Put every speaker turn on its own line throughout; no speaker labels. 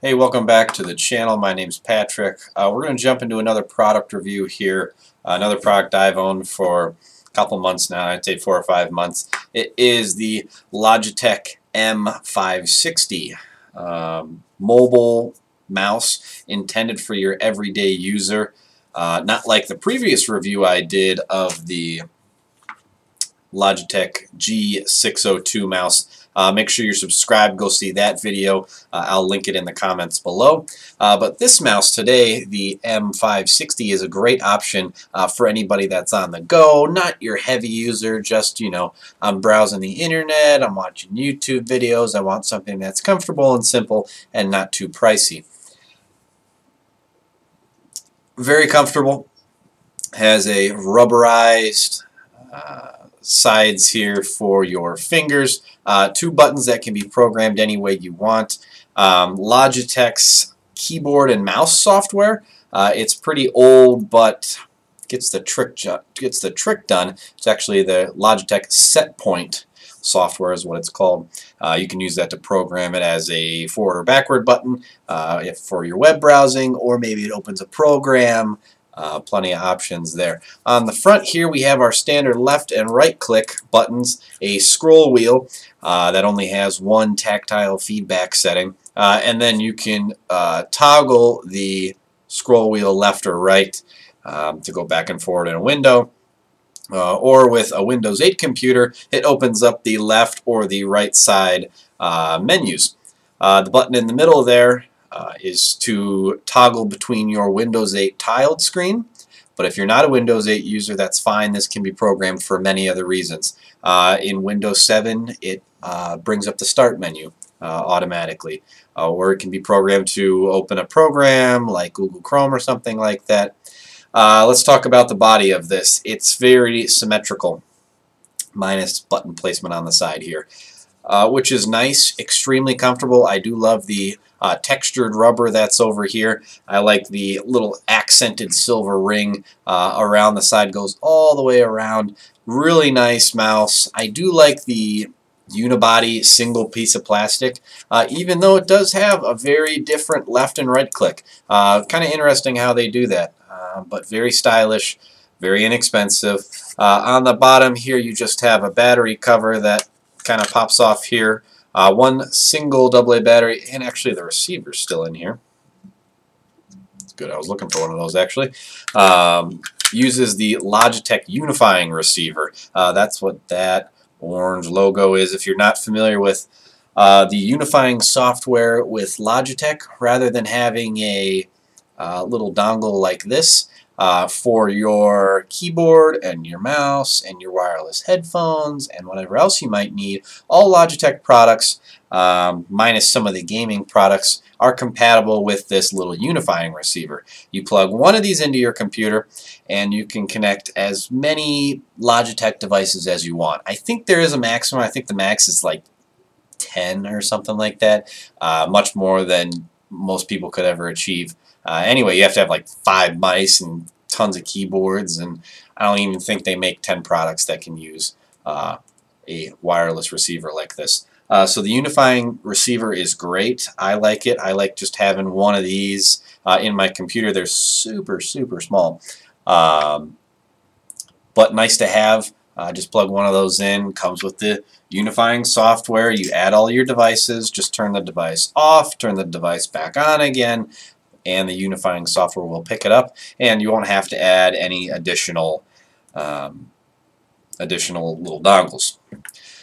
Hey, welcome back to the channel. My name's Patrick. We're going to jump into another product review here. Another product I've owned for a couple months now. I'd say 4 or 5 months. It is the Logitech M560 mobile mouse intended for your everyday user. Not like the previous review I did of the Logitech G602 mouse. Make sure you're subscribed. Go see that video. I'll link it in the comments below. But this mouse today, the M560, is a great option for anybody that's on the go, not your heavy user, just, I'm browsing the internet, I'm watching YouTube videos, I want something that's comfortable and simple and not too pricey. Very comfortable. Has a rubberized sides here for your fingers. 2 buttons that can be programmed any way you want. Logitech's keyboard and mouse software. It's pretty old, but gets the trick done. It's actually the Logitech Set Point software is what it's called. You can use that to program it as a forward or backward button for your web browsing, or maybe it opens a program. Plenty of options there. On the front here we have our standard left and right click buttons, a scroll wheel that only has one tactile feedback setting, and then you can toggle the scroll wheel left or right to go back and forward in a window. Or with a Windows 8 computer, it opens up the left or the right side menus. The button in the middle there is to toggle between your Windows 8 tiled screen. But if you're not a Windows 8 user, that's fine. This can be programmed for many other reasons. In Windows 7, it brings up the Start menu automatically. Or it can be programmed to open a program like Google Chrome or something like that. Let's talk about the body of this. It's very symmetrical, minus button placement on the side here, which is nice, extremely comfortable. I do love the textured rubber that's over here. I like the little accented silver ring around the side, goes all the way around. Really nice mouse. I do like the unibody single piece of plastic, even though it does have a very different left and right click. Kind of interesting how they do that, but very stylish, very inexpensive. On the bottom here you just have a battery cover that kind of pops off here. One single AA battery, and actually the receiver's still in here. It's good, I was looking for one of those actually. Uses the Logitech Unifying receiver. That's what that orange logo is. If you're not familiar with the Unifying software with Logitech, rather than having a little dongle like this, for your keyboard and your mouse and your wireless headphones and whatever else you might need. All Logitech products, minus some of the gaming products, are compatible with this little unifying receiver. You plug one of these into your computer and you can connect as many Logitech devices as you want. I think there is a maximum. I think the max is like 10 or something like that. Much more than most people could ever achieve. Anyway, you have to have like 5 mice and tons of keyboards, and I don't even think they make 10 products that can use a wireless receiver like this. So the unifying receiver is great. I like it. I like just having one of these in my computer. They're super, super small, but nice to have. Just plug one of those in. Comes with the unifying software. You add all your devices. Just turn the device off, turn the device back on again, and the unifying software will pick it up, and you won't have to add any additional little dongles.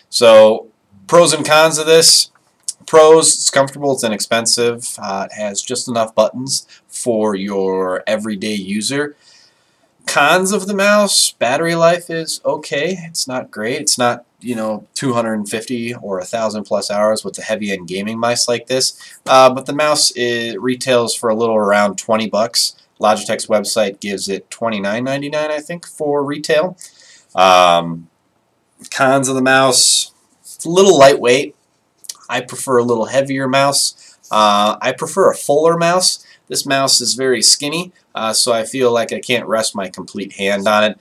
So pros and cons of this. Pros, it's comfortable, it's inexpensive, it has just enough buttons for your everyday user. Cons of the mouse, battery life is okay. It's not great. It's not, 250 or 1,000 plus hours with a heavy-end gaming mouse like this. But the mouse retails for a little around 20 bucks. Logitech's website gives it $29.99, I think, for retail. Cons of the mouse, it's a little lightweight. I prefer a little heavier mouse. I prefer a fuller mouse. This mouse is very skinny, so I feel like I can't rest my complete hand on it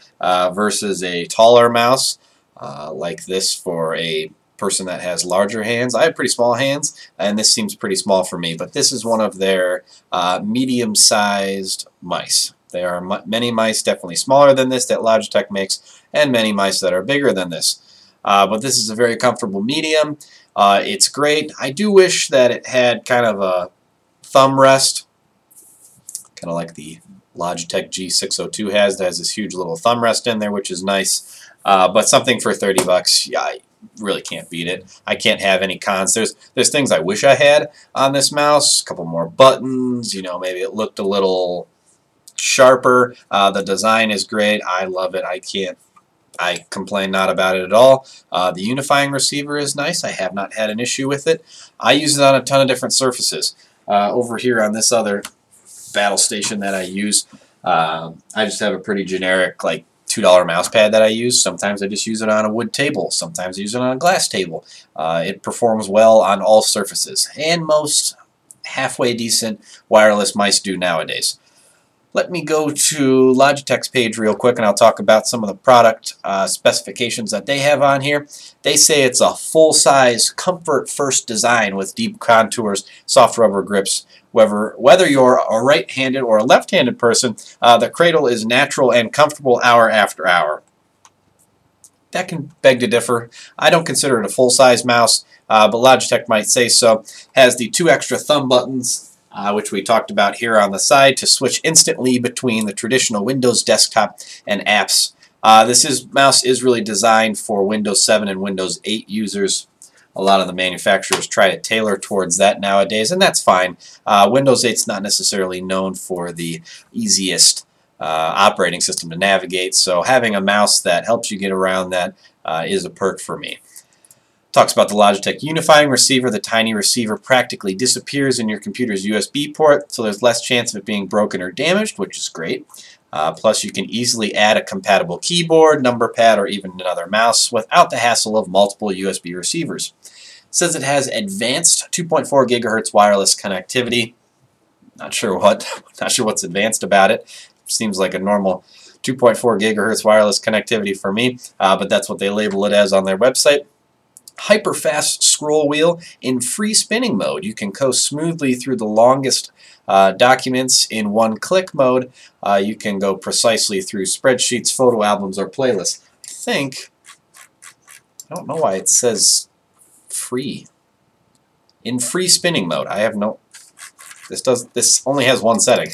versus a taller mouse like this for a person that has larger hands. I have pretty small hands, and this seems pretty small for me, but this is one of their medium-sized mice. There are many mice definitely smaller than this that Logitech makes, and many mice that are bigger than this. But this is a very comfortable medium. It's great. I do wish that it had kind of a thumb rest, kind of like the Logitech G602 has. That has this huge little thumb rest in there, which is nice. But something for 30 bucks, yeah, I really can't beat it. I can't have any cons. There's things I wish I had on this mouse. A couple more buttons. You know, maybe it looked a little sharper. The design is great. I love it. I complain not about it at all. The unifying receiver is nice. I have not had an issue with it. I use it on a ton of different surfaces. Over here on this other battle station that I use, I just have a pretty generic like $2 mouse pad that I use. Sometimes I just use it on a wood table. Sometimes I use it on a glass table. It performs well on all surfaces, and most halfway decent wireless mice do nowadays. Let me go to Logitech's page real quick, and I'll talk about some of the product specifications that they have on here. They say it's a full-size, comfort-first design with deep contours, soft rubber grips. Whether you're a right-handed or a left-handed person, the cradle is natural and comfortable hour after hour. That can beg to differ. I don't consider it a full-size mouse, but Logitech might say so. Has the 2 extra thumb buttons, which we talked about here on the side, to switch instantly between the traditional Windows desktop and apps. This mouse is really designed for Windows 7 and Windows 8 users. A lot of the manufacturers try to tailor towards that nowadays, and that's fine. Windows 8 is not necessarily known for the easiest operating system to navigate, so having a mouse that helps you get around that is a perk for me. Talks about the Logitech Unifying Receiver. The tiny receiver practically disappears in your computer's USB port, so there's less chance of it being broken or damaged, which is great. Plus, you can easily add a compatible keyboard, number pad, or even another mouse without the hassle of multiple USB receivers. It says it has advanced 2.4 gigahertz wireless connectivity. Not sure what's advanced about it. Seems like a normal 2.4 gigahertz wireless connectivity for me, but that's what they label it as on their website. Hyper-fast scroll wheel in free spinning mode. You can coast smoothly through the longest documents in one-click mode. You can go precisely through spreadsheets, photo albums, or playlists. I don't know why it says free. In free spinning mode. This only has one setting.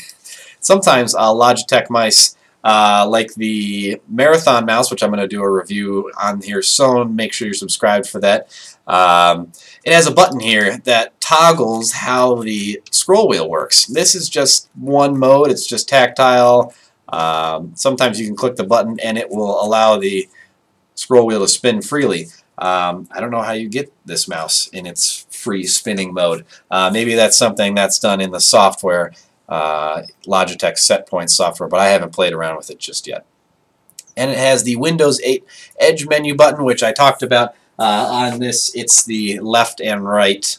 Sometimes Logitech mice, like the Marathon mouse, which I'm going to do a review on here soon. Make sure you're subscribed for that. It has a button here that toggles how the scroll wheel works. This is just one mode. It's just tactile. Sometimes you can click the button and it will allow the scroll wheel to spin freely. I don't know how you get this mouse in its free spinning mode. Maybe that's something that's done in the software. Logitech SetPoint software, but I haven't played around with it just yet. And it has the Windows 8 Edge menu button, which I talked about on this. It's the left and right.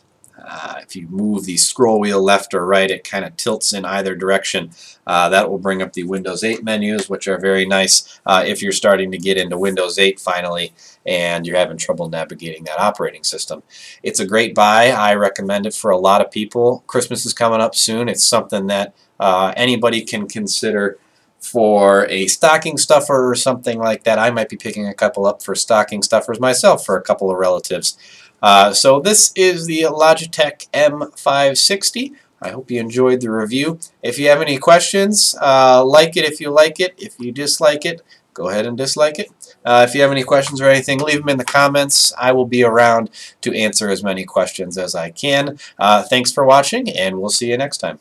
If you move the scroll wheel left or right, it kind of tilts in either direction. That will bring up the Windows 8 menus, which are very nice if you're starting to get into Windows 8 finally and you're having trouble navigating that operating system. It's a great buy. I recommend it for a lot of people. Christmas is coming up soon. It's something that anybody can consider for a stocking stuffer or something like that. I might be picking a couple up for stocking stuffers myself for a couple of relatives. So this is the Logitech M560. I hope you enjoyed the review. If you have any questions, like it if you like it. If you dislike it, go ahead and dislike it. If you have any questions or anything, leave them in the comments. I will be around to answer as many questions as I can. Thanks for watching, and we'll see you next time.